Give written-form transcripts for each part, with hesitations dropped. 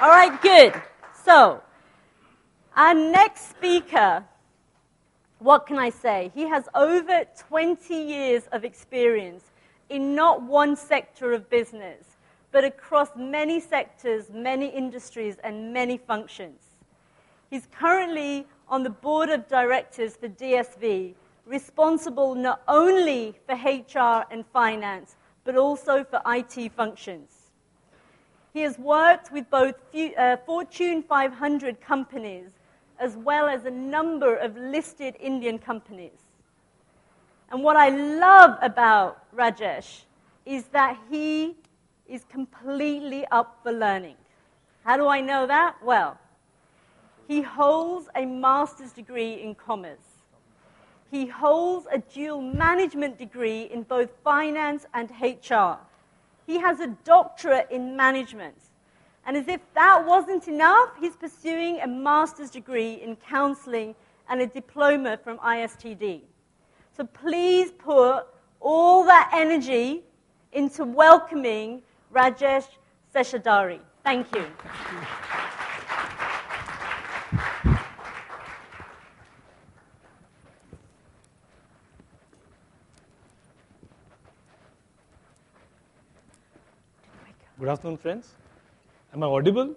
All right, good. So, our next speaker, what can I say? He has over 20 years of experience in not one sector of business, but across many sectors, many industries, and many functions. He's currently on the board of directors for DSV, responsible not only for HR and finance, but also for IT functions. He has worked with both Fortune 500 companies as well as a number of listed Indian companies. And what I love about Rajesh is that he is completely up for learning. How do I know that? Well, he holds a master's degree in commerce. He holds a dual management degree in both finance and HR. He has a doctorate in management. And as if that wasn't enough, he's pursuing a master's degree in counseling and a diploma from ISTD. So please put all that energy into welcoming Rajesh Seshadri. Thank you. Good afternoon, friends. Am I audible?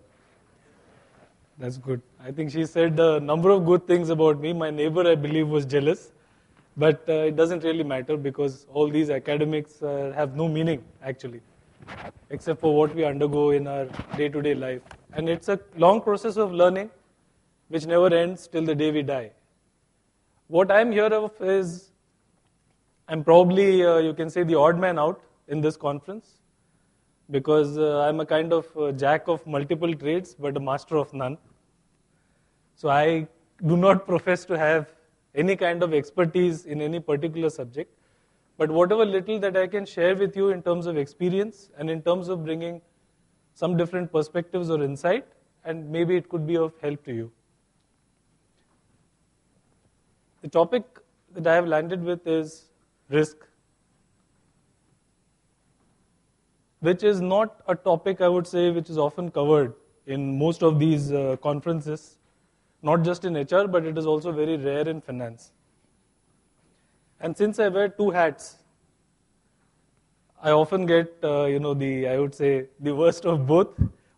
That's good. I think she said a number of good things about me. My neighbor, I believe, was jealous. But it doesn't really matter because all these academics have no meaning, actually, except for what we undergo in our day-to-day life. And it's a long process of learning which never ends till the day we die. What I'm here of is, I'm probably, you can say, the odd man out in this conference, because I'm a kind of jack of multiple trades, but a master of none. So I do not profess to have any kind of expertise in any particular subject, but whatever little that I can share with you in terms of experience and in terms of bringing some different perspectives or insight, and maybe it could be of help to you. The topic that I have landed with is risk, which is not a topic, I would say, which is often covered in most of these conferences, not just in HR, but it is also very rare in finance. And since I wear two hats, I often get, I would say, the worst of both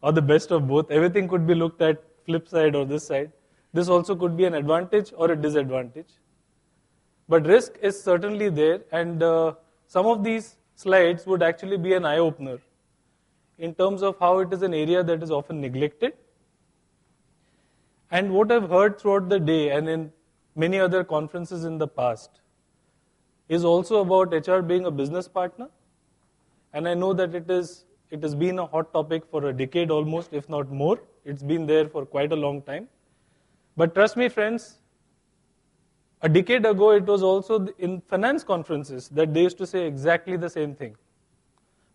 or the best of both. Everything could be looked at flip side or this side. This also could be an advantage or a disadvantage. But risk is certainly there, and some of these slides would actually be an eye-opener in terms of how it is an area that is often neglected. And what I've heard throughout the day and in many other conferences in the past is also about HR being a business partner. And I know that it has been a hot topic for a decade almost, if not more. It's been there for quite a long time. But trust me, friends, a decade ago, it was also in finance conferences that they used to say exactly the same thing.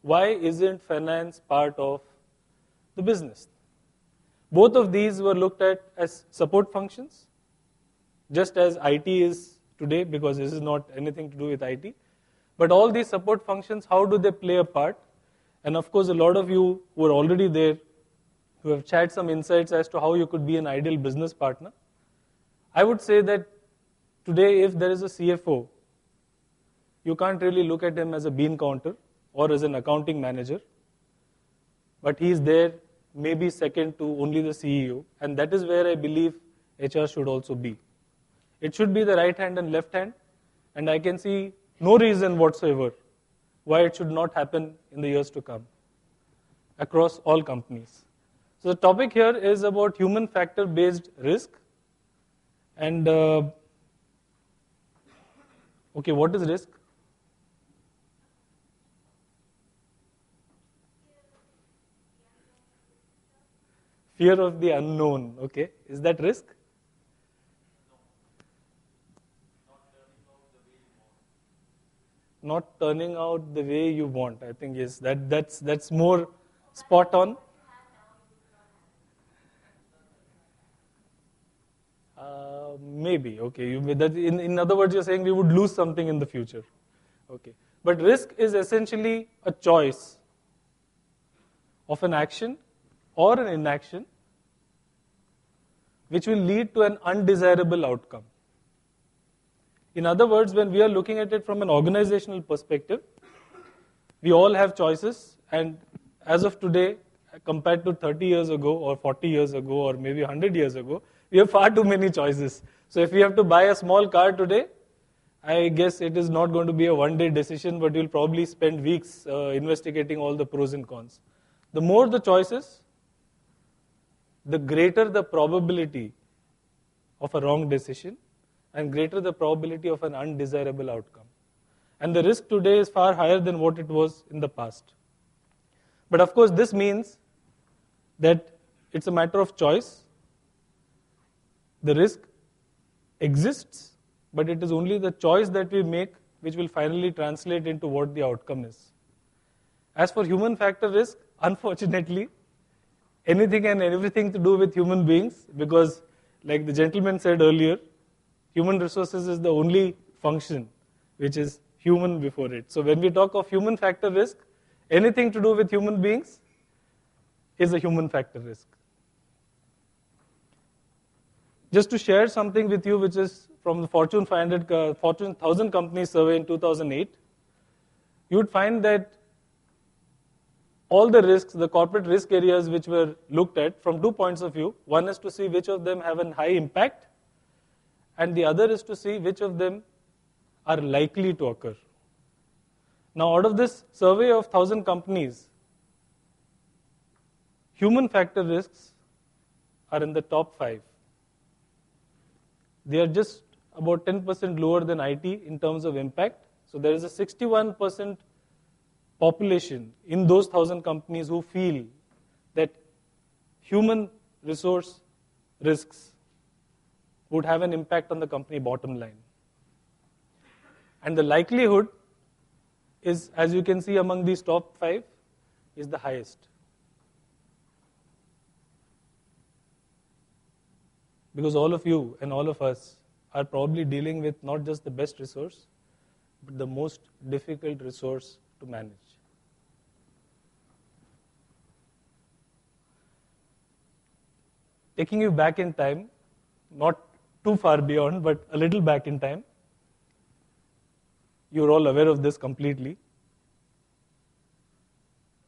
Why isn't finance part of the business? Both of these were looked at as support functions, just as IT is today, because this is not anything to do with IT. But all these support functions, how do they play a part? And of course, a lot of you who are already there, who have shared some insights as to how you could be an ideal business partner. I would say that today, if there is a CFO, you can't really look at him as a bean counter or as an accounting manager, but he is there maybe second to only the CEO, and that is where I believe HR should also be. It should be the right hand and left hand, and I can see no reason whatsoever why it should not happen in the years to come across all companies. So the topic here is about human factor based risk, and okay, what is risk? Fear of the unknown, okay. Is that risk? Not turning out the way you want. I think, yes, that's more spot on. Maybe, okay. In other words, you're saying we would lose something in the future. Okay. But risk is essentially a choice of an action or an inaction which will lead to an undesirable outcome. In other words, when we are looking at it from an organizational perspective, we all have choices, and as of today, compared to 30 years ago or 40 years ago or maybe 100 years ago, we have far too many choices. So if we have to buy a small car today, I guess it is not going to be a one-day decision, but you'll probably spend weeks investigating all the pros and cons. The more the choices, the greater the probability of a wrong decision and greater the probability of an undesirable outcome. And the risk today is far higher than what it was in the past. But of course, this means that it's a matter of choice. The risk exists, but it is only the choice that we make which will finally translate into what the outcome is. As for human factor risk, unfortunately, anything and everything to do with human beings, because like the gentleman said earlier, human resources is the only function which is human before it. So when we talk of human factor risk, anything to do with human beings is a human factor risk. Just to share something with you which is from the Fortune 1000 companies survey in 2008, you would find that all the risks, the corporate risk areas which were looked at from 2 points of view. One is to see which of them have a high impact, and the other is to see which of them are likely to occur. Now, out of this survey of 1,000 companies, human factor risks are in the top 5. They are just about 10% lower than IT in terms of impact. So there is a 61% population in those 1,000 companies who feel that human resource risks would have an impact on the company bottom line. And the likelihood is, as you can see among these top 5, is the highest. Because all of you and all of us are probably dealing with not just the best resource, but the most difficult resource to manage. Taking you back in time, not too far beyond, but a little back in time, you're all aware of this completely.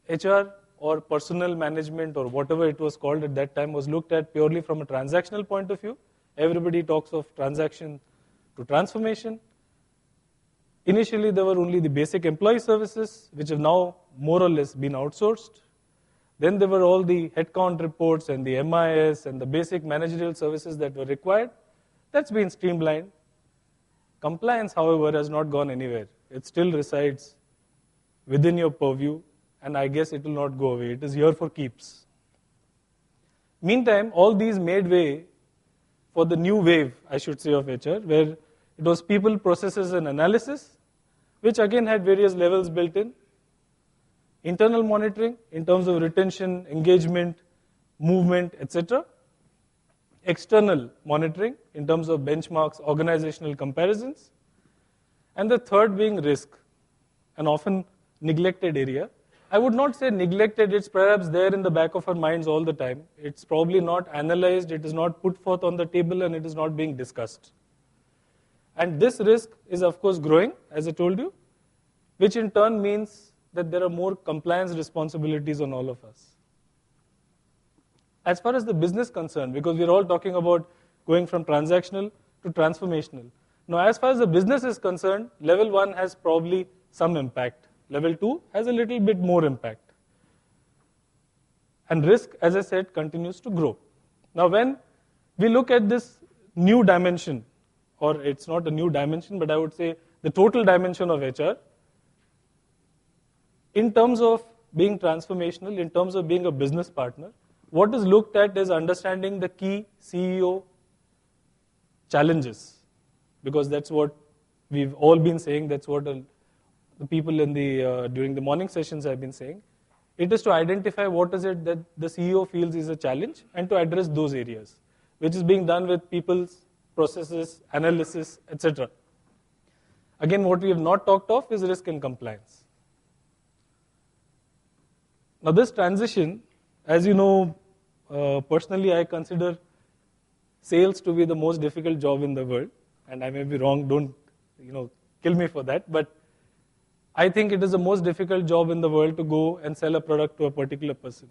HR or personnel management or whatever it was called at that time was looked at purely from a transactional point of view. Everybody talks of transaction to transformation. Initially, there were only the basic employee services, which have now more or less been outsourced. Then there were all the headcount reports and the MIS and the basic managerial services that were required. That's been streamlined. Compliance, however, has not gone anywhere. It still resides within your purview, and I guess it will not go away. It is here for keeps. Meantime, all these made way for the new wave, I should say, of HR, where it was people, processes, and analysis, which again had various levels built in. Internal monitoring in terms of retention, engagement, movement, etc. External monitoring in terms of benchmarks, organizational comparisons. And the third being risk, an often neglected area. I would not say neglected, it's perhaps there in the back of our minds all the time. It's probably not analyzed, it is not put forth on the table, and it is not being discussed. And this risk is of course growing, as I told you, which in turn means that there are more compliance responsibilities on all of us. As far as the business concerned, because we're all talking about going from transactional to transformational. Now, as far as the business is concerned, level 1 has probably some impact. Level 2 has a little bit more impact. And risk, as I said, continues to grow. Now, when we look at this new dimension, or it's not a new dimension, but I would say the total dimension of HR, in terms of being transformational, in terms of being a business partner, what is looked at is understanding the key CEO challenges, because that's what we've all been saying, that's what the people in during the morning sessions have been saying. It is to identify what is it that the CEO feels is a challenge and to address those areas, which is being done with people's processes, analysis, etc. Again, what we have not talked of is risk and compliance. Now this transition, as you know, personally I consider sales to be the most difficult job in the world, and I may be wrong, don't kill me for that, but I think it is the most difficult job in the world to go and sell a product to a particular person.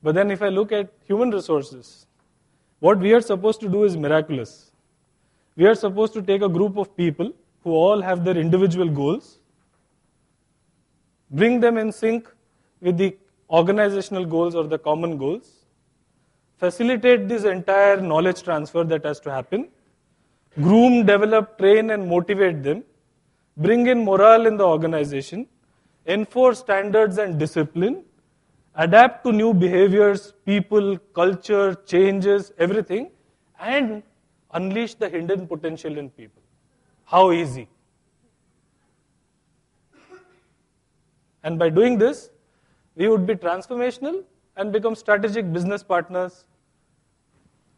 But then if I look at human resources, what we are supposed to do is miraculous. We are supposed to take a group of people who all have their individual goals, bring them in sync with the organizational goals or the common goals, facilitate this entire knowledge transfer that has to happen, groom, develop, train and motivate them, bring in morale in the organization, enforce standards and discipline, adapt to new behaviors, people, culture, changes, everything, and unleash the hidden potential in people. How easy. And by doing this, we would be transformational and become strategic business partners,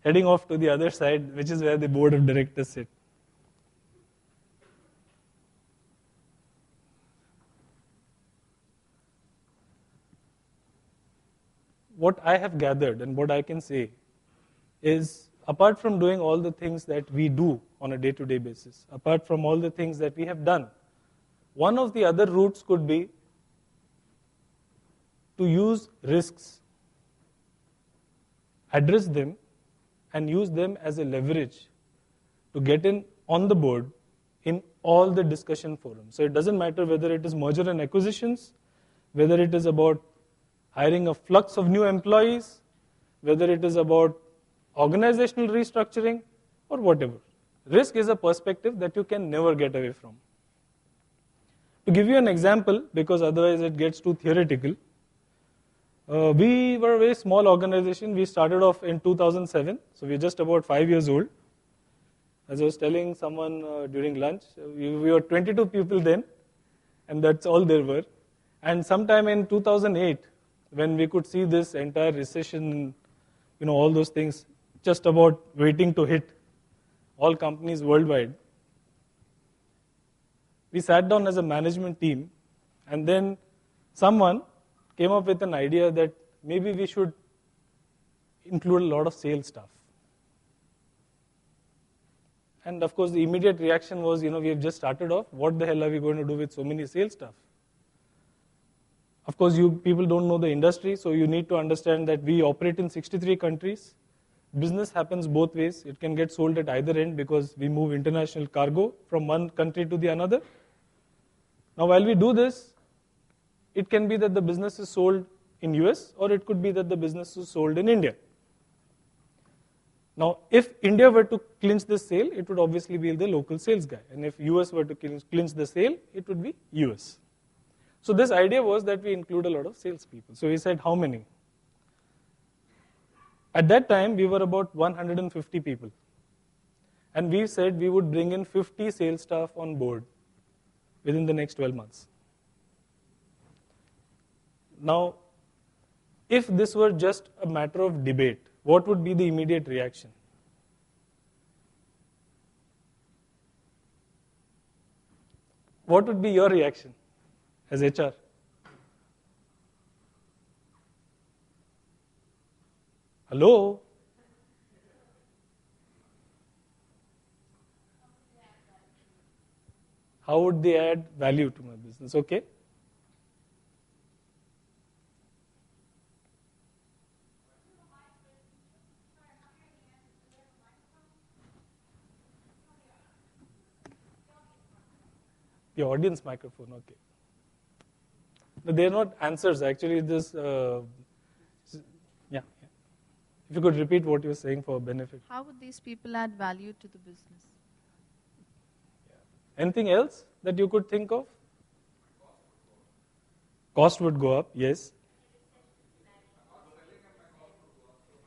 heading off to the other side, which is where the board of directors sit. What I have gathered and what I can say is, apart from doing all the things that we do on a day-to-day basis, apart from all the things that we have done, one of the other routes could be to use risks, address them, and use them as a leverage to get in on the board in all the discussion forums. So it doesn't matter whether it is merger and acquisitions, whether it is about hiring a flux of new employees, whether it is about organizational restructuring, or whatever. Risk is a perspective that you can never get away from. To give you an example, because otherwise it gets too theoretical, we were a very small organization. We started off in 2007, so we're just about 5 years old. As I was telling someone during lunch, we were 22 people then, and that's all there were. And sometime in 2008, when we could see this entire recession, all those things just about waiting to hit all companies worldwide, we sat down as a management team, and then someone came up with an idea that maybe we should include a lot of sales staff. And of course, the immediate reaction was, we have just started off. What the hell are we going to do with so many sales staff? Of course, you people don't know the industry, so you need to understand that we operate in 63 countries. Business happens both ways. It can get sold at either end because we move international cargo from one country to the another. Now, while we do this, it can be that the business is sold in US, or it could be that the business is sold in India. Now, if India were to clinch this sale, it would obviously be the local sales guy. And if US were to clinch the sale, it would be US. So this idea was that we include a lot of salespeople. So we said, how many? At that time, we were about 150 people. And we said we would bring in 50 sales staff on board within the next 12 months. Now, if this were just a matter of debate, what would be the immediate reaction? What would be your reaction as HR? Hello? How would they add value to my business? Okay. The audience microphone, okay. No, they're not answers, actually. This, yeah. If you could repeat what you were saying for benefit. How would these people add value to the business? Yeah. Anything else that you could think of? Cost would go up, yes.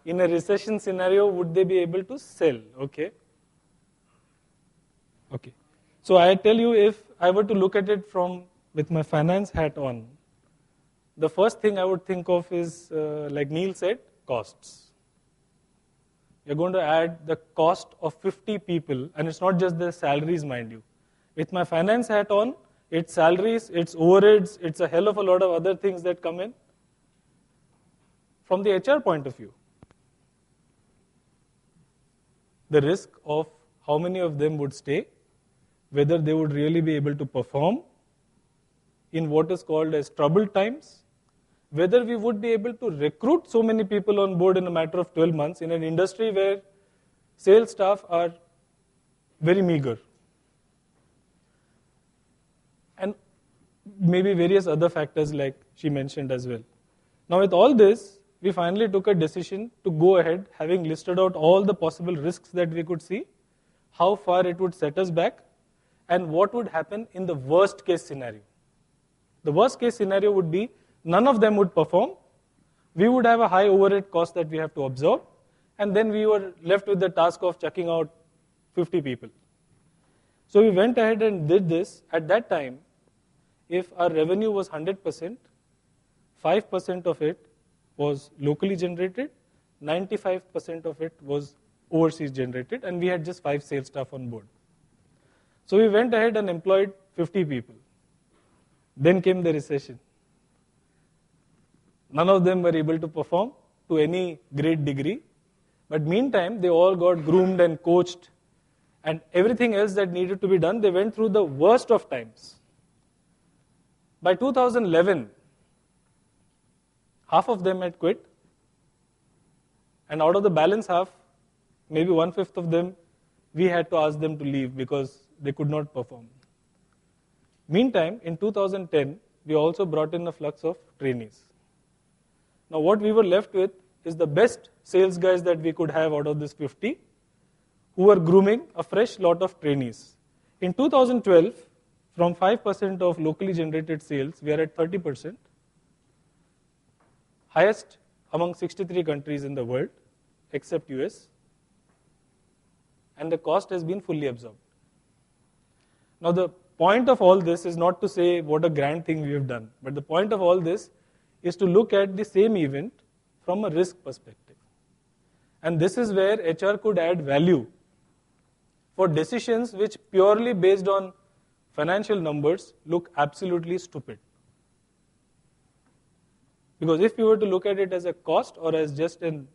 In a recession scenario, would they be able to sell? Okay. Okay. So I tell you, if I were to look at it with my finance hat on, the first thing I would think of is, like Neil said, costs. You're going to add the cost of 50 people, and it's not just their salaries, mind you. With my finance hat on, it's salaries, it's overheads, it's a hell of a lot of other things that come in. From the HR point of view, the risk of how many of them would stay, whether they would really be able to perform in what is called as troubled times, whether we would be able to recruit so many people on board in a matter of 12 months in an industry where sales staff are very meager. And maybe various other factors like she mentioned as well. Now with all this, we finally took a decision to go ahead, having listed out all the possible risks that we could see, how far it would set us back, and what would happen in the worst case scenario. The worst case scenario would be none of them would perform, we would have a high overhead cost that we have to absorb, and then we were left with the task of chucking out 50 people. So we went ahead and did this. At that time, if our revenue was 100%, 5% of it was locally generated, 95% of it was overseas generated, and we had just 5 sales staff on board. So we went ahead and employed 50 people. Then came the recession. None of them were able to perform to any great degree, but meantime, they all got groomed and coached, and everything else that needed to be done, they went through the worst of times. By 2011, half of them had quit, and out of the balance half, maybe 1/5 of them, we had to ask them to leave because they could not perform. Meantime, in 2010, we also brought in a flux of trainees. Now what we were left with is the best sales guys that we could have out of this 50, who were grooming a fresh lot of trainees. In 2012, from 5% of locally generated sales, we are at 30%, highest among 63 countries in the world, except US, and the cost has been fully absorbed. Now the point of all this is not to say what a grand thing we have done, but the point of all this is to look at the same event from a risk perspective. And this is where HR could add value for decisions which purely based on financial numbers look absolutely stupid. Because if you were to look at it as a cost or as just an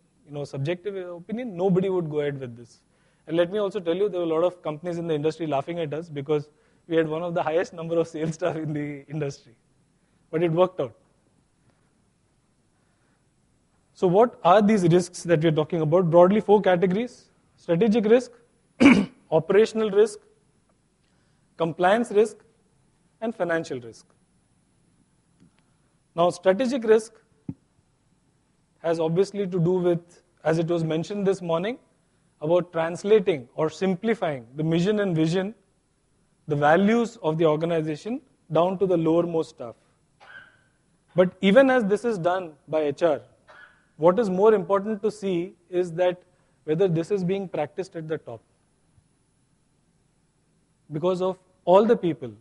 subjective opinion, nobody would go ahead with this. And let me also tell you, there were a lot of companies in the industry laughing at us because we had one of the highest number of sales staff in the industry. But it worked out. So what are these risks that we are talking about? Broadly 4 categories: strategic risk, operational risk, compliance risk, and financial risk. Now strategic risk has obviously to do with, as it was mentioned this morning, about translating or simplifying the mission and vision, the values of the organization down to the lowermost staff. But even as this is done by HR, what is more important to see is that whether this is being practiced at the top. Because of all the people,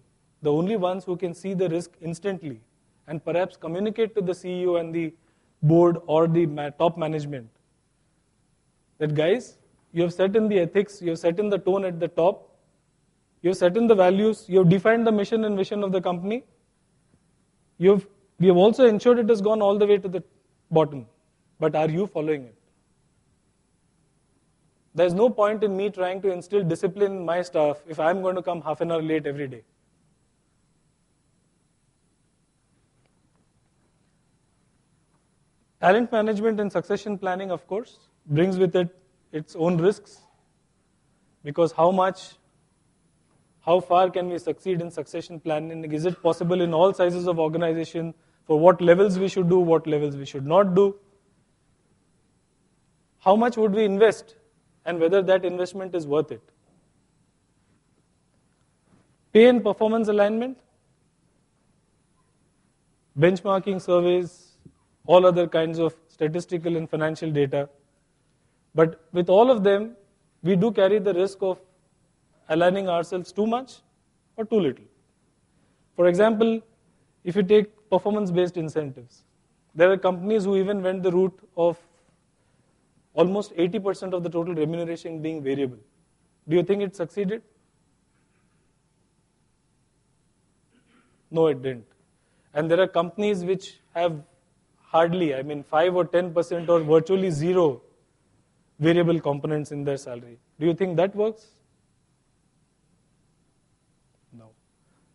the only ones who can see the risk instantly and perhaps communicate to the CEO and the board or the top management that, guys, you have set in the ethics, you have set in the tone at the top, you have set in the values, you have defined the mission and vision of the company, we have also ensured it has gone all the way to the bottom. But are you following it? There is no point in me trying to instill discipline in my staff if I am going to come half an hour late every day. Talent management and succession planning, of course, brings with it its own risks, because how far can we succeed in succession planning? Is it possible in all sizes of organization? For what levels we should do, what levels we should not do? How much would we invest, and whether that investment is worth it? Pay and performance alignment, benchmarking surveys, all other kinds of statistical and financial data. But with all of them, we do carry the risk of aligning ourselves too much or too little. For example, if you take performance-based incentives, there are companies who even went the route of almost 80% of the total remuneration being variable. Do you think it succeeded? No, it didn't. And there are companies which have hardly, 5 or 10% or virtually zero variable components in their salary. Do you think that works? No.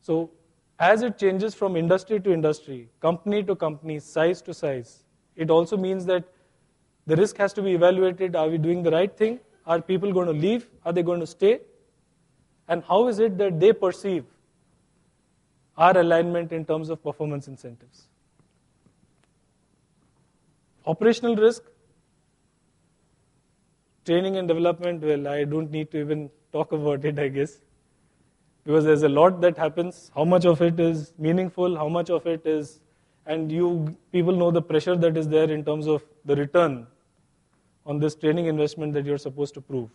So as it changes from industry to industry, company to company, size to size, it also means that the risk has to be evaluated. Are we doing the right thing? Are people going to leave? Are they going to stay? And how is it that they perceive our alignment in terms of performance incentives? Operational risk, training and development, well, I don't need to even talk about it, I guess, because there's a lot that happens. How much of it is meaningful, how much of it is, and you people know the pressure that is there in terms of the return on this training investment that you're supposed to prove.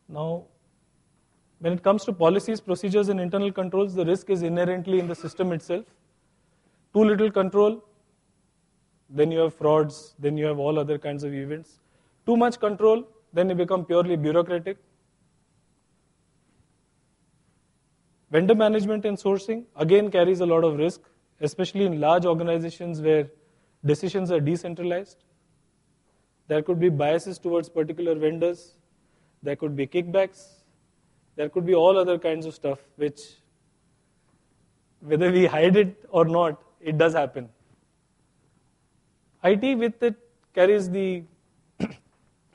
Now, when it comes to policies, procedures, and internal controls, the risk is inherently in the system itself. Too little control, then you have frauds, then you have all other kinds of events. Too much control, then you become purely bureaucratic. Vendor management and sourcing, again, carries a lot of risk, especially in large organizations where decisions are decentralized. There could be biases towards particular vendors. There could be kickbacks. There could be all other kinds of stuff which, whether we hide it or not, it does happen. IT with it carries the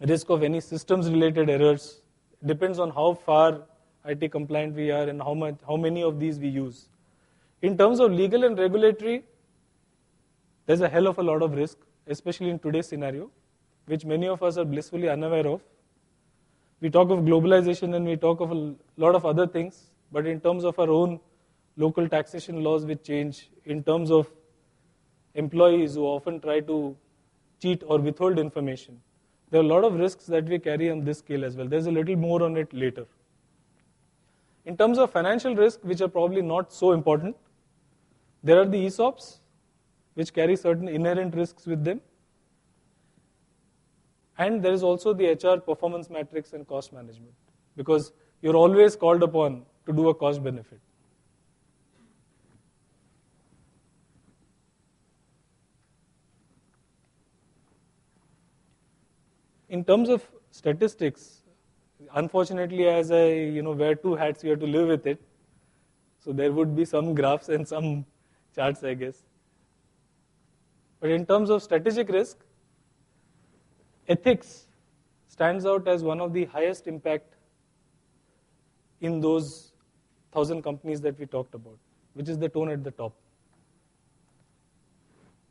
risk of any systems related errors. Depends on how far IT compliant we are and how many of these we use. In terms of legal and regulatory, there's a hell of a lot of risk, especially in today's scenario, which many of us are blissfully unaware of. We talk of globalization and we talk of a lot of other things, but in terms of our own local taxation laws which change, in terms of employees who often try to cheat or withhold information, there are a lot of risks that we carry on this scale as well. There's a little more on it later. In terms of financial risk, which are probably not so important, there are the ESOPs, which carry certain inherent risks with them. And there is also the HR performance matrix and cost management, because you're always called upon to do a cost benefit. In terms of statistics, unfortunately, as I wear two hats, you have to live with it. So there would be some graphs and some charts, I guess. But in terms of strategic risk, ethics stands out as one of the highest impact in those 1,000 companies that we talked about, which is the tone at the top.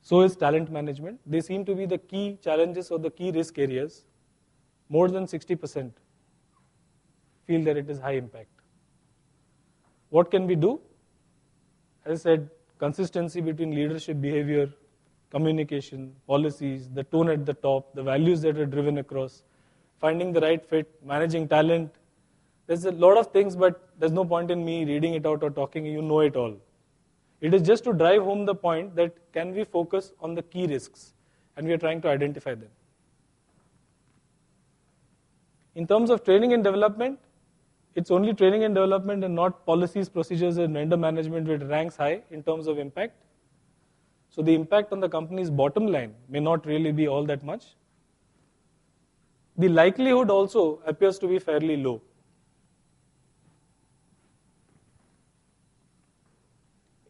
So is talent management. They seem to be the key challenges or the key risk areas. More than 60% feel that it is high impact. What can we do? As I said, consistency between leadership behavior, communication, policies, the tone at the top, the values that are driven across, finding the right fit, managing talent. There's a lot of things, but there's no point in me reading it out or talking, you know it all. It is just to drive home the point that can we focus on the key risks, and we are trying to identify them. In terms of training and development, it's only training and development and not policies, procedures, and vendor management which ranks high in terms of impact. So the impact on the company's bottom line may not really be all that much. The likelihood also appears to be fairly low.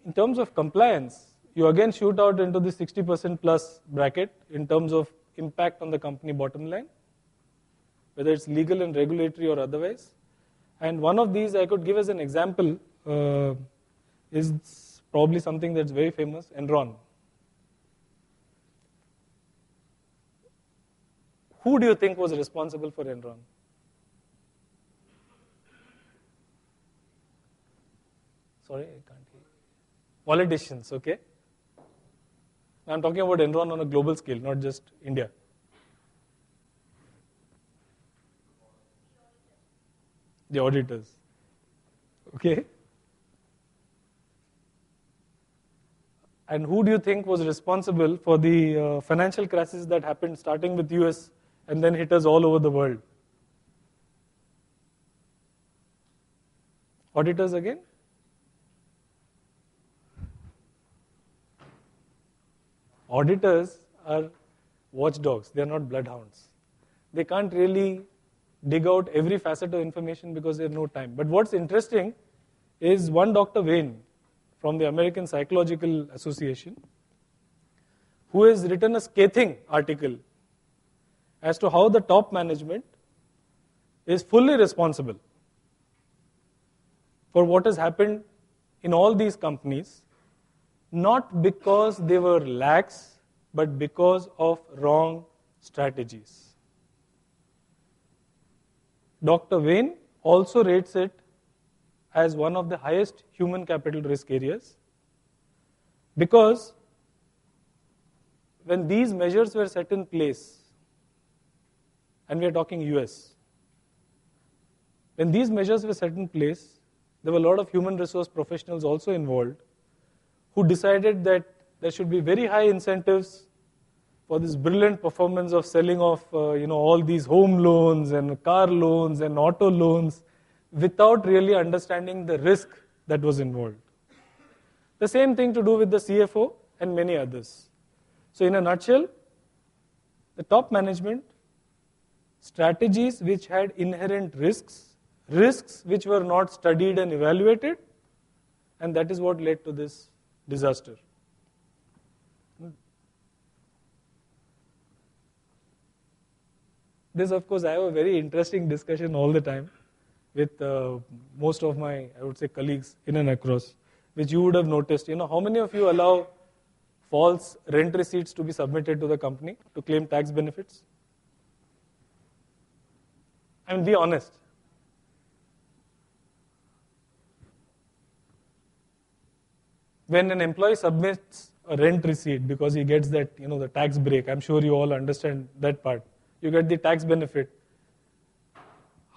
In terms of compliance, you again shoot out into the 60% plus bracket in terms of impact on the company bottom line, whether it's legal and regulatory or otherwise. And one of these I could give as an example is probably something that's very famous, Enron. Who do you think was responsible for Enron? Sorry, I can't hear. Politicians, okay? I'm talking about Enron on a global scale, not just India. The auditors, okay? And who do you think was responsible for the financial crisis that happened starting with US and then hit us all over the world? Auditors again? Auditors are watchdogs. They are not bloodhounds. They can't really dig out every facet of information because they have no time. But what's interesting is one Dr. Wayne from the American Psychological Association, who has written a scathing article as to how the top management is fully responsible for what has happened in all these companies, not because they were lax, but because of wrong strategies. Dr. Wayne also rates it as one of the highest human capital risk areas because when these measures were set in place, and we are talking US, when these measures were set in place, there were a lot of human resource professionals also involved who decided that there should be very high incentives for this brilliant performance of selling off all these home loans and car loans and auto loans without really understanding the risk that was involved. The same thing to do with the CFO and many others. So in a nutshell, the top management, strategies which had inherent risks which were not studied and evaluated, and that is what led to this disaster. This, of course, I have a very interesting discussion all the time with most of my, I would say, colleagues in and across, which you would have noticed. How many of you allow false rent receipts to be submitted to the company to claim tax benefits? I mean, be honest. When an employee submits a rent receipt because he gets that, the tax break, I'm sure you all understand that part. You get the tax benefit.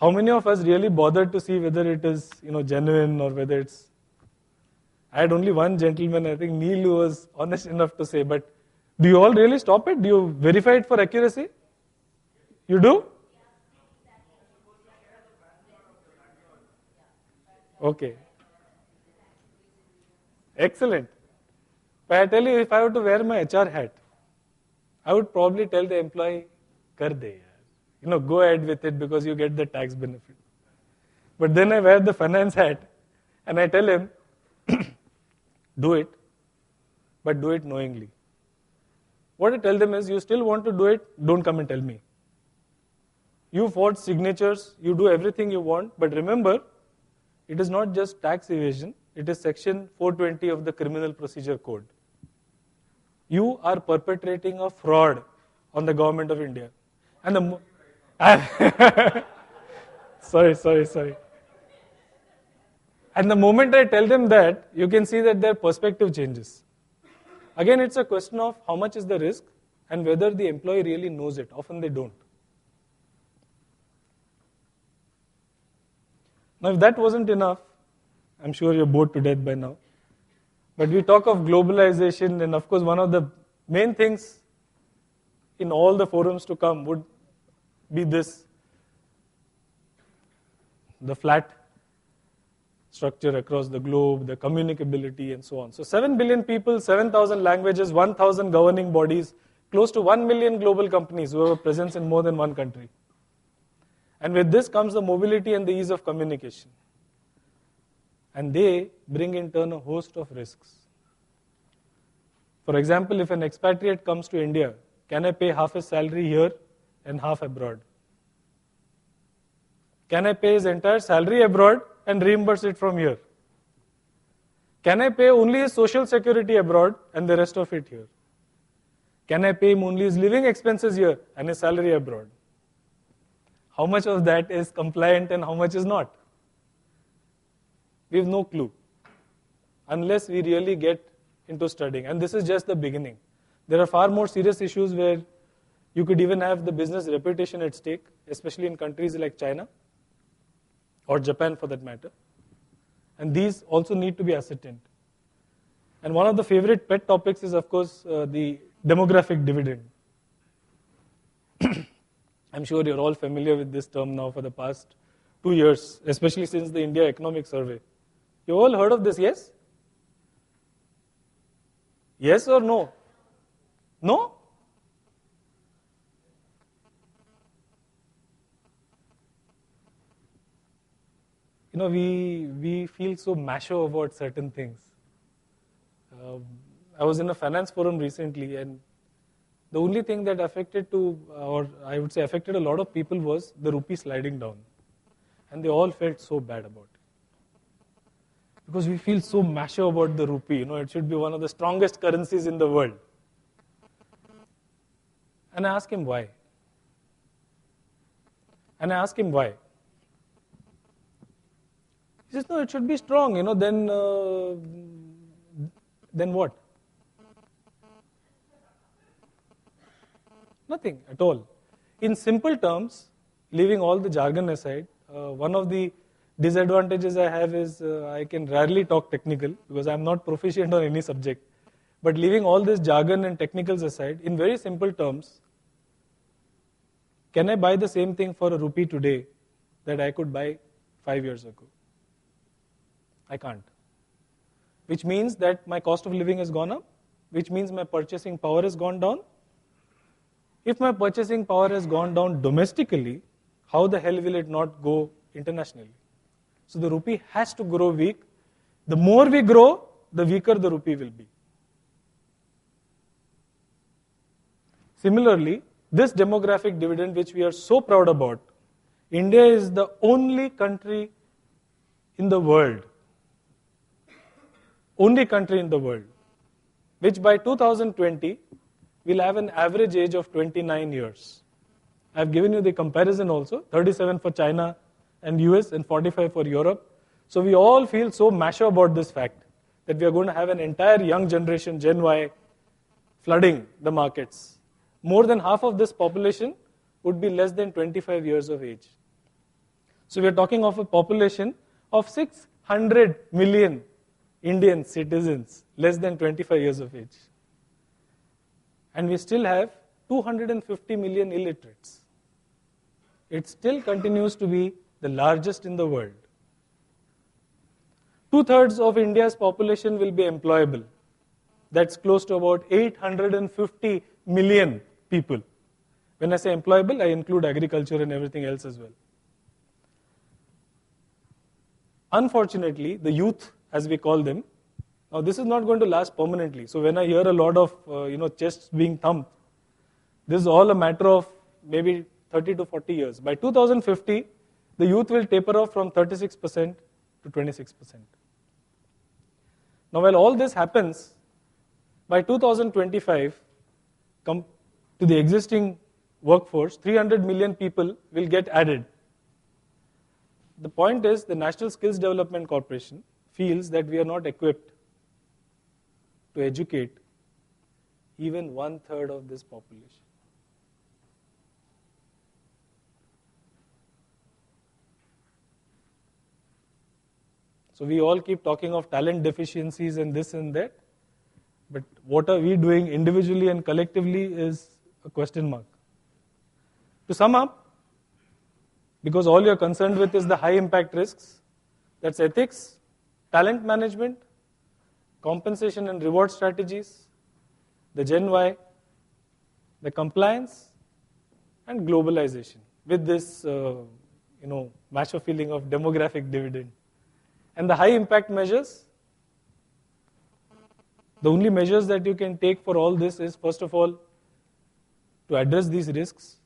How many of us really bothered to see whether it is, genuine or whether it's... I had only one gentleman, I think Neil, who was honest enough to say, but do you all really stop it? Do you verify it for accuracy? You do? Okay. Excellent. But I tell you, if I were to wear my HR hat, I would probably tell the employee, kar de yaar. Go ahead with it because you get the tax benefit. But then I wear the finance hat and I tell him, do it, but do it knowingly. What I tell them is, you still want to do it, don't come and tell me. You forge signatures, you do everything you want, but remember, it is not just tax evasion, it is section 420 of the Criminal Procedure Code. You are perpetrating a fraud on the government of India. And sorry. And the moment I tell them that, you can see that their perspective changes. Again, it's a question of how much is the risk and whether the employee really knows it. Often they don't. Now, if that wasn't enough, I'm sure you're bored to death by now. But we talk of globalization, and of course, one of the main things in all the forums to come would be this, the flat structure across the globe, the communicability, and so on. So 7 billion people, 7,000 languages, 1,000 governing bodies, close to 1 million global companies who have a presence in more than one country. And with this comes the mobility and the ease of communication. And they bring in turn a host of risks. For example, if an expatriate comes to India, can I pay half his salary here and half abroad? Can I pay his entire salary abroad and reimburse it from here? Can I pay only his social security abroad and the rest of it here? Can I pay him only his living expenses here and his salary abroad? How much of that is compliant and how much is not? We have no clue unless we really get into studying. And this is just the beginning. There are far more serious issues where you could even have the business reputation at stake, especially in countries like China or Japan for that matter. And these also need to be ascertained. And one of the favorite pet topics is, of course, the demographic dividend. I'm sure you're all familiar with this term now for the past 2 years, especially since the India Economic Survey. You all heard of this, yes? Yes or no? No? we feel so macho about certain things. I was in a finance forum recently, and the only thing that affected a lot of people was the rupee sliding down. And they all felt so bad about it. Because we feel so macho about the rupee, it should be one of the strongest currencies in the world. And I asked him why. He says, no, it should be strong, then what? Nothing at all. In simple terms, leaving all the jargon aside, one of the disadvantages I have is I can rarely talk technical because I'm not proficient on any subject. But leaving all this jargon and technicals aside, in very simple terms, can I buy the same thing for a rupee today that I could buy 5 years ago? I can't. Which means that my cost of living has gone up, which means my purchasing power has gone down. If my purchasing power has gone down domestically, how the hell will it not go internationally? So the rupee has to grow weak. The more we grow, the weaker the rupee will be. Similarly, this demographic dividend which we are so proud about, India is the only country in the world, which by 2020 will have an average age of 29 years. I have given you the comparison also, 37 for China and US and 45 for Europe. So we all feel so macho about this fact that we are going to have an entire young generation, Gen Y, flooding the markets. More than half of this population would be less than 25 years of age. So we are talking of a population of 600 million Indian citizens less than 25 years of age. And we still have 250 million illiterates. It still continues to be the largest in the world. 2/3 of India's population will be employable. That's close to about 850 million people. When I say employable, I include agriculture and everything else as well. Unfortunately, the youth, as we call them, now this is not going to last permanently. So when I hear a lot of chests being thumped, this is all a matter of maybe 30 to 40 years. By 2050, the youth will taper off from 36% to 26%. Now while all this happens, by 2025, to the existing workforce, 300 million people will get added. The point is, the National Skills Development Corporation feels that we are not equipped to educate even 1/3 of this population. So we all keep talking of talent deficiencies and this and that, but what are we doing individually and collectively is a question mark. To sum up, because all you're concerned with is the high impact risks, that's ethics, talent management, compensation and reward strategies, the Gen Y, the compliance, and globalization with this macho feeling of demographic dividend. And the high impact measures, the only measures that you can take for all this is, first of all, to address these risks,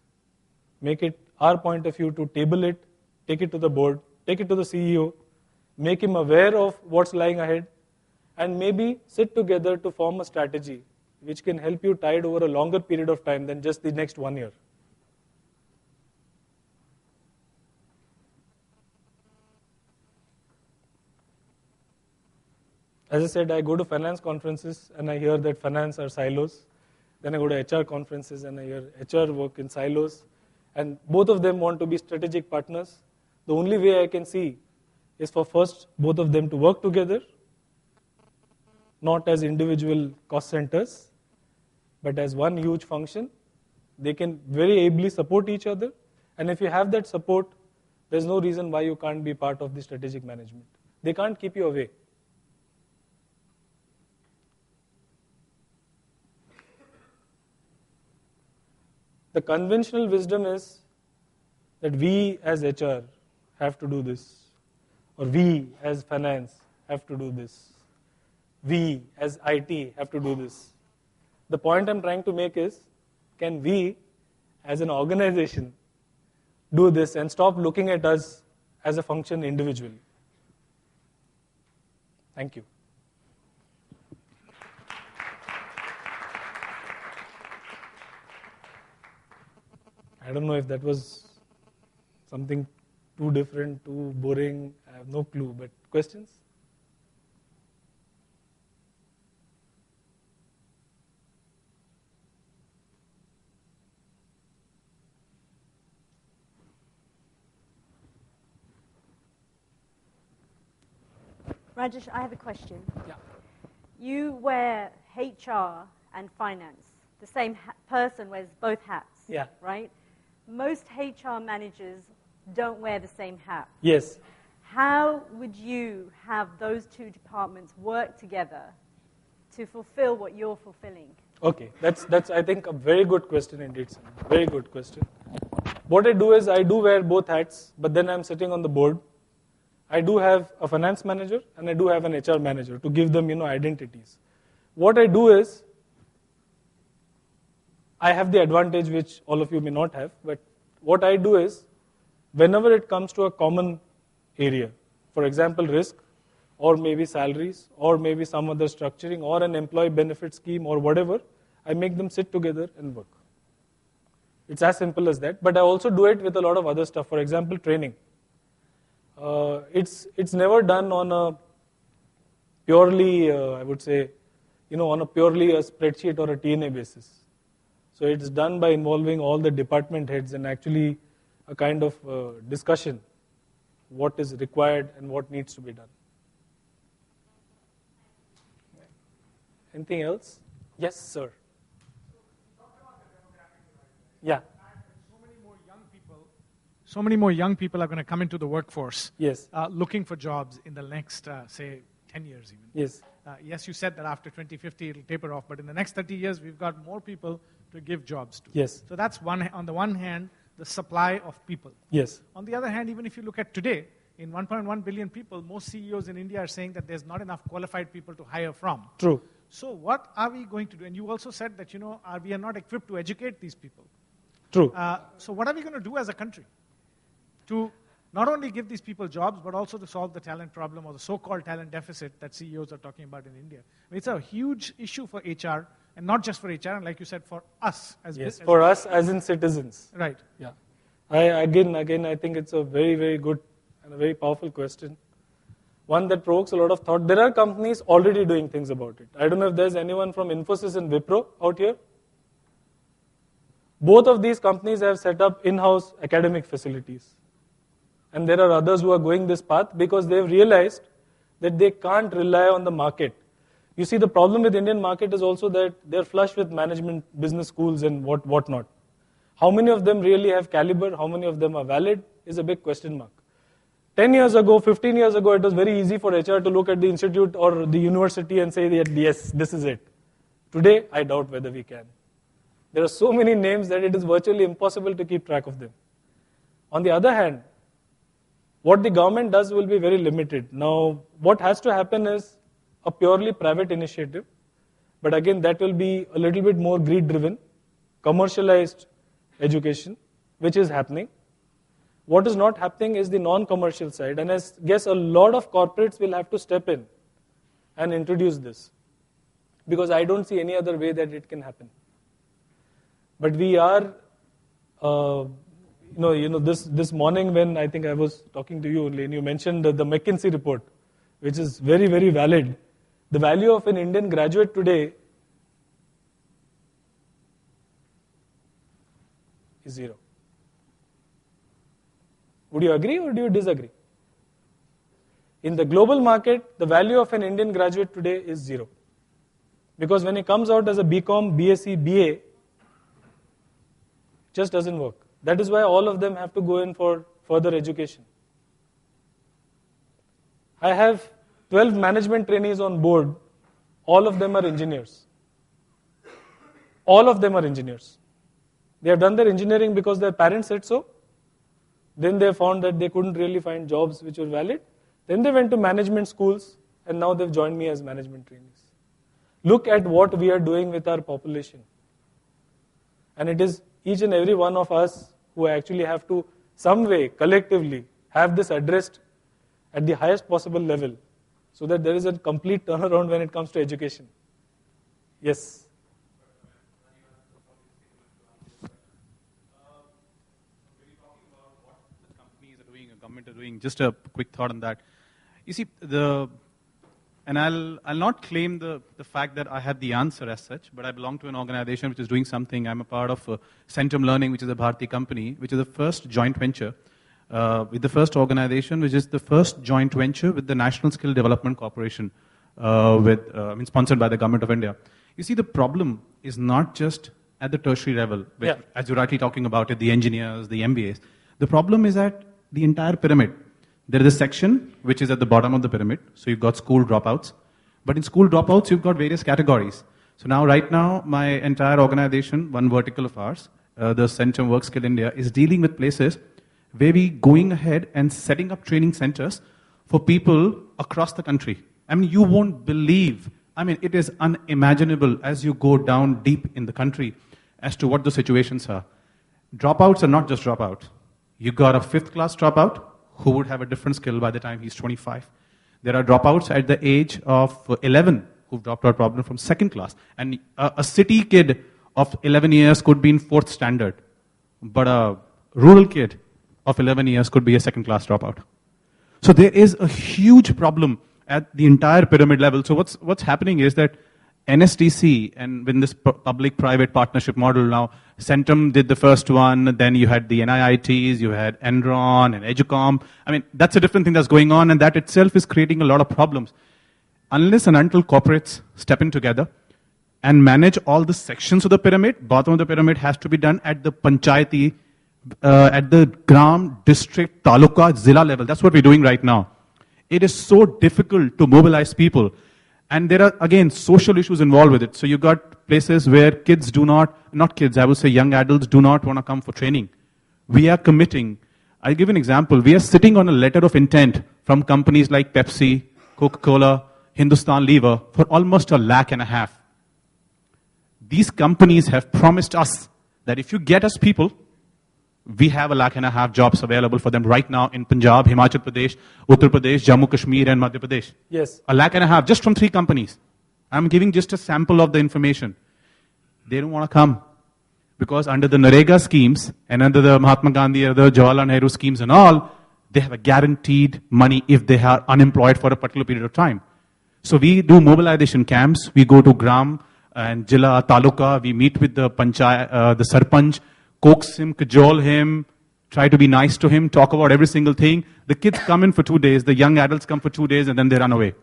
make it our point of view to table it, take it to the board, take it to the CEO, make him aware of what's lying ahead, and maybe sit together to form a strategy which can help you tide over a longer period of time than just the next 1 year. As I said, I go to finance conferences and I hear that finance are silos. Then I go to HR conferences and I hear HR work in silos. And both of them want to be strategic partners. The only way I can see is for first both of them to work together, not as individual cost centers, but as one huge function. They can very ably support each other. And if you have that support, there's no reason why you can't be part of the strategic management. They can't keep you away. The conventional wisdom is that we as HR have to do this, or we as finance have to do this. We as IT have to do this. The point I'm trying to make is, can we as an organization do this and stop looking at us as a function individually? Thank you. I don't know if that was something too different, too boring. I have no clue, but questions? Rajesh, I have a question. Yeah. You wear HR and finance. The same person wears both hats, Yeah. right? Most HR managers don't wear the same hat. Yes. How would you have those two departments work together to fulfill what you're fulfilling? Okay, that's I think a very good question indeed, sir. Very good question. What I do is I do wear both hats, but then I'm sitting on the board. I do have a finance manager and I do have an HR manager to give them, identities. What I do is I have the advantage which all of you may not have, but what I do is whenever it comes to a common area, for example, risk, or maybe salaries, or maybe some other structuring, or an employee benefit scheme, or whatever, I make them sit together and work. It's as simple as that, but I also do it with a lot of other stuff. For example, training. It's never done on a purely, I would say, on a purely a spreadsheet or a TNA basis. So it's done by involving all the department heads and actually a kind of discussion, what is required and what needs to be done. Anything else? Yes, sir. Yeah. So many more young people are going to come into the workforce. Yes. Looking for jobs in the next, say, 10 years even. Yes. Yes, you said that after 2050 it'll taper off, but in the next 30 years we've got more people to give jobs to. Yes. So that's on the one hand, the supply of people. Yes. On the other hand, even if you look at today, in 1.1 billion people, most CEOs in India are saying that there's not enough qualified people to hire from. True. So what are we going to do? And you also said that, we are not equipped to educate these people. True. So what are we going to do as a country to not only give these people jobs, but also to solve the talent problem or the so-called talent deficit that CEOs are talking about in India? It's a huge issue for HR, and not just for HR, and like you said, for us as yes, business. for us as in citizens. Right. Yeah. Again, I think it's a very, very good and a very powerful question. One that provokes a lot of thought. There are companies already doing things about it. I don't know if there's anyone from Infosys and Wipro out here. Both of these companies have set up in-house academic facilities. And there are others who are going this path because they've realized that they can't rely on the market. You see, the problem with Indian market is also that they're flush with management, business schools and whatnot. How many of them really have caliber, how many of them are valid is a big question mark. 10 years ago, 15 years ago, it was very easy for HR to look at the institute or the university and say that yes, this is it. Today, I doubt whether we can. There are so many names that it is virtually impossible to keep track of them. On the other hand, what the government does will be very limited. Now, what has to happen is a purely private initiative, but again, that will be a little bit more greed-driven, commercialized education, which is happening. What is not happening is the non-commercial side, and I guess a lot of corporates will have to step in and introduce this, because I don't see any other way that it can happen. But we are, this morning when I think I was talking to you only, and you mentioned the McKinsey report, which is very, very valid. The value of an Indian graduate today is 0. Would you agree or do you disagree? In the global market, the value of an Indian graduate today is 0. Because when he comes out as a BCom, BSc, BA, it just doesn't work. That is why all of them have to go in for further education. I have 12 management trainees on board. All of them are engineers. All of them are engineers. They have done their engineering because their parents said so. Then they found that they couldn't really find jobs which were valid. Then they went to management schools, and now they've joined me as management trainees. Look at what we are doing with our population. And it is each and every one of us who actually have to, some way, collectively, have this addressed at the highest possible level, so that there is a complete turnaround when it comes to education. Yes? Government are doing. Just a quick thought on that. You see, and I'll not claim the fact that I have the answer as such, but I belong to an organization which is doing something. I'm a part of Centum Learning, which is a Bharti company, which is the first joint venture with the first organization, which is the first joint venture with the National Skill Development Corporation, sponsored by the Government of India. You see, the problem is not just at the tertiary level, which, as you're rightly talking about it, the engineers, the MBAs. The problem is at the entire pyramid. There is a section which is at the bottom of the pyramid. So you've got school dropouts. But in school dropouts, you've got various categories. So now, right now, my entire organization, one vertical of ours, the Centum Work Skill India, is dealing with places where we going ahead and setting up training centers for people across the country. I mean, you won't believe, it is unimaginable as you go down deep in the country as to what the situations are. Dropouts are not just dropouts. You got a 5th class dropout who would have a different skill by the time he's 25. There are dropouts at the age of 11 who've dropped out problem from 2nd class. And a city kid of 11 years could be in 4th standard. But a rural kid of 11 years could be a 2nd class dropout. So there is a huge problem at the entire pyramid level. So what's happening is that NSTC, and in this public-private partnership model now, Centum did the first one, then you had the NIITs, you had Enron and Educom. That's a different thing that's going on, and that itself is creating a lot of problems. Unless and until corporates step in together and manage all the sections of the pyramid, bottom of the pyramid has to be done at the panchayati, at the gram, district, taluka, zilla level. That's what we're doing right now. It is so difficult to mobilize people. And there are, again, social issues involved with it. So you got places where kids do not kids, I would say young adults do not want to come for training. We are committing. I'll give an example. We are sitting on a letter of intent from companies like Pepsi, Coca-Cola, Hindustan Lever for almost 1.5 lakh. These companies have promised us that if you get us people, we have 1.5 lakh jobs available for them right now in Punjab, Himachal Pradesh, Uttar Pradesh, Jammu Kashmir, and Madhya Pradesh. Yes. 1.5 lakh just from 3 companies. I'm giving just a sample of the information. They don't want to come because under the Narega schemes and under the Mahatma Gandhi or the Jawaharlal Nehru schemes and all, they have a guaranteed money if they are unemployed for a particular period of time. So we do mobilization camps. We go to Gram and Jilla, Taluka. We meet with the the Sarpanch, coax him, cajole him, try to be nice to him, talk about every single thing. The kids come in for 2 days, the young adults come for 2 days, and then they run away.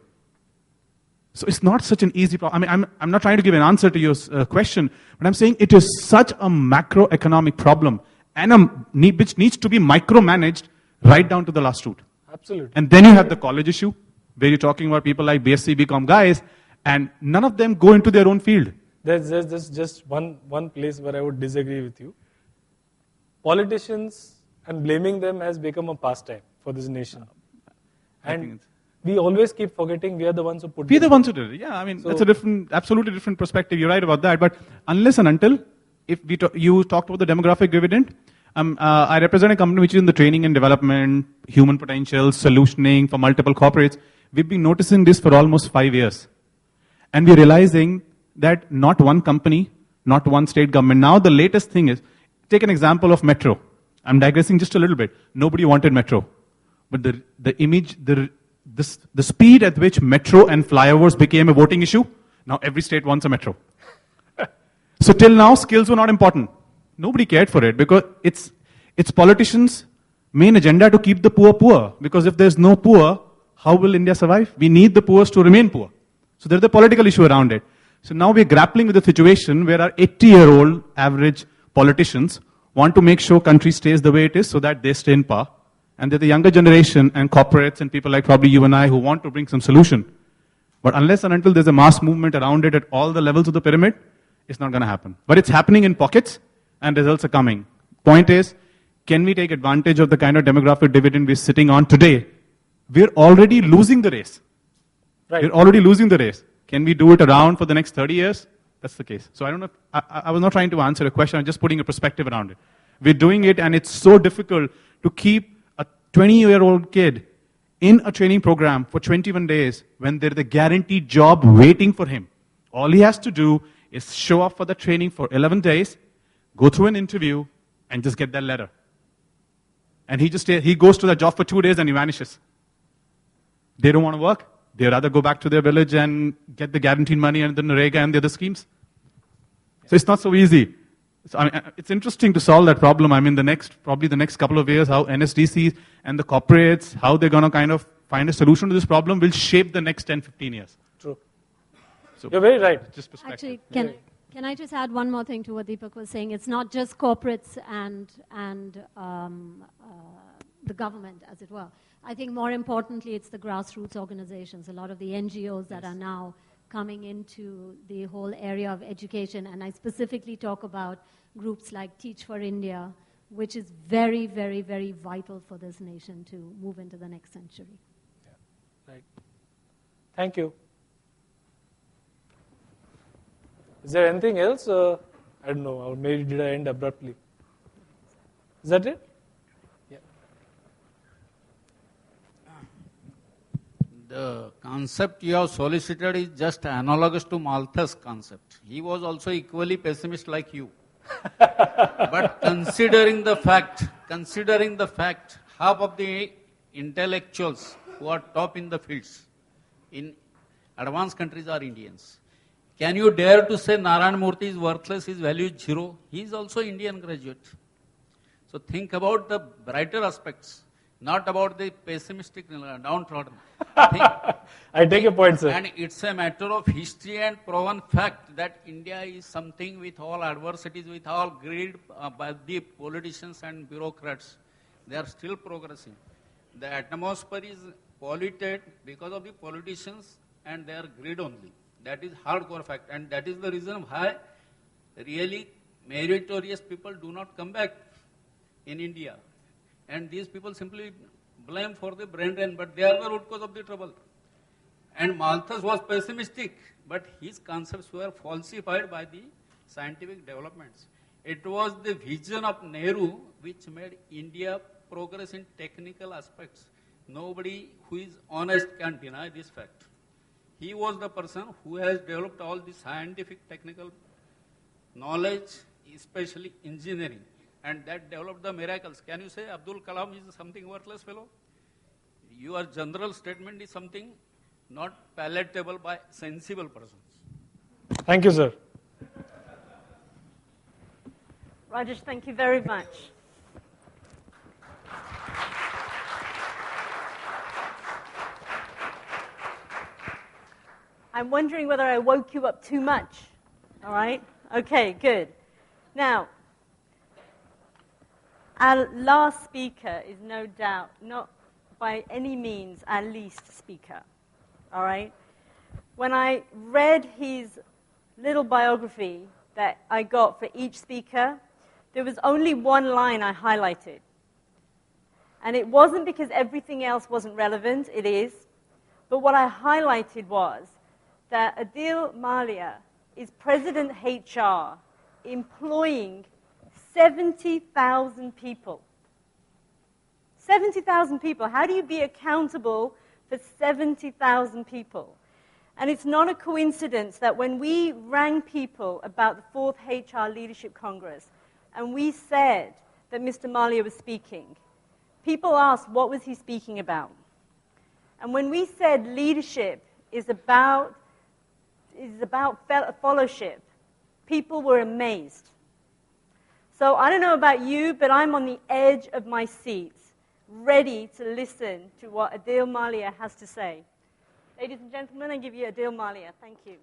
So it's not such an easy problem. I'm not trying to give an answer to your question, but I'm saying it is such a macroeconomic problem and which needs to be micromanaged right down to the last root. Absolutely. And then you have the college issue, where you're talking about people like BSc, BCom guys, and none of them go into their own field. There's just one place where I would disagree with you. Politicians and blaming them has become a pastime for this nation. And we always keep forgetting we are the ones who put it. We're the ones who did it. Yeah, that's a absolutely different perspective. You're right about that. But unless and until, if you talked about the demographic dividend, I represent a company which is in the training and development, human potential, solutioning for multiple corporates. We've been noticing this for almost 5 years. And we're realizing that not one company, not one state government. Now the latest thing is, take an example of metro. I'm digressing just a little bit. Nobody wanted metro. But the speed at which metro and flyovers became a voting issue, now every state wants a metro. So till now, skills were not important. Nobody cared for it because it's politicians' main agenda to keep the poor poor. Because if there's no poor, how will India survive? We need the poor to remain poor. So there's a political issue around it. So now we're grappling with a situation where our 80-year-old average politicians want to make sure country stays the way it is so that they stay in power. And they're the younger generation and corporates and people like probably you and I who want to bring some solution. But unless and until there's a mass movement around it at all the levels of the pyramid, it's not going to happen. But it's happening in pockets and results are coming. Point is, can we take advantage of the kind of demographic dividend we're sitting on today we're already losing the race. Right. We're already losing the race. Can we do it around for the next 30 years? That's the case. So I don't know, I was not trying to answer a question, I'm just putting a perspective around it. We're doing it, and it's so difficult to keep a 20-year-old kid in a training program for 21 days when there's a guaranteed job waiting for him. All he has to do is show up for the training for 11 days, go through an interview, and just get that letter. And he goes to the job for 2 days and he vanishes. They don't want to work. They rather go back to their village and get the guaranteed money and the Narega and the other schemes. So it's not so easy. So, I mean, it's interesting to solve that problem. I mean, probably the next couple of years, how NSDC and the corporates, how they're going to kind of find a solution to this problem will shape the next 10, 15 years. True. So, You're very right. just perspective. Actually, can I just add one more thing to what Deepak was saying? It's not just corporates and the government, as it were. I think more importantly, it's the grassroots organizations, a lot of the NGOs that are now coming into the whole area of education. And I specifically talk about groups like Teach for India, which is very, very, very vital for this nation to move into the next century. Yeah. Right. Thank you. Is there anything else? I don't know. Or maybe did I end abruptly? Is that it? Yeah. The concept you have solicited is just analogous to Malthus' concept. He was also equally pessimist like you. But considering the fact, half of the intellectuals who are top in the fields in advanced countries are Indians. Can you dare to say Narayana Murthy is worthless, his value is zero? He is also Indian graduate. So think about the brighter aspects, not about the pessimistic downtrodden. I take your point, sir. And it's a matter of history and proven fact that India is something with all adversities, with all greed by the politicians and bureaucrats. They are still progressing. The atmosphere is polluted because of the politicians and their greed only. That is hardcore fact, and that is the reason why really meritorious people do not come back in India. And these people simply blame for the brain drain, but they are the root cause of the trouble. And Malthus was pessimistic, but his concepts were falsified by the scientific developments. It was the vision of Nehru which made India progress in technical aspects. Nobody who is honest can deny this fact. He was the person who has developed all the scientific technical knowledge, especially engineering, and that developed the miracles. Can you say Abdul Kalam is something worthless fellow? Your general statement is something not palatable by sensible persons. Thank you, sir. Rajesh, thank you very much. I'm wondering whether I woke you up too much. All right? Okay, good. Now, our last speaker is no doubt not by any means our least speaker. All right? When I read his little biography that I got for each speaker, there was only one line I highlighted. And it wasn't because everything else wasn't relevant, it is. But what I highlighted was that Adil Malia is President HR employing 70,000 people. 70,000 people. How do you be accountable for 70,000 people? And it's not a coincidence that when we rang people about the 4th HR Leadership Congress and we said that Mr. Malia was speaking, people asked, what was he speaking about? And when we said leadership is about fellowship, people were amazed. So I don't know about you, but I'm on the edge of my seat, ready to listen to what Adil Malia has to say. Ladies and gentlemen, I give you Adil Malia. Thank you.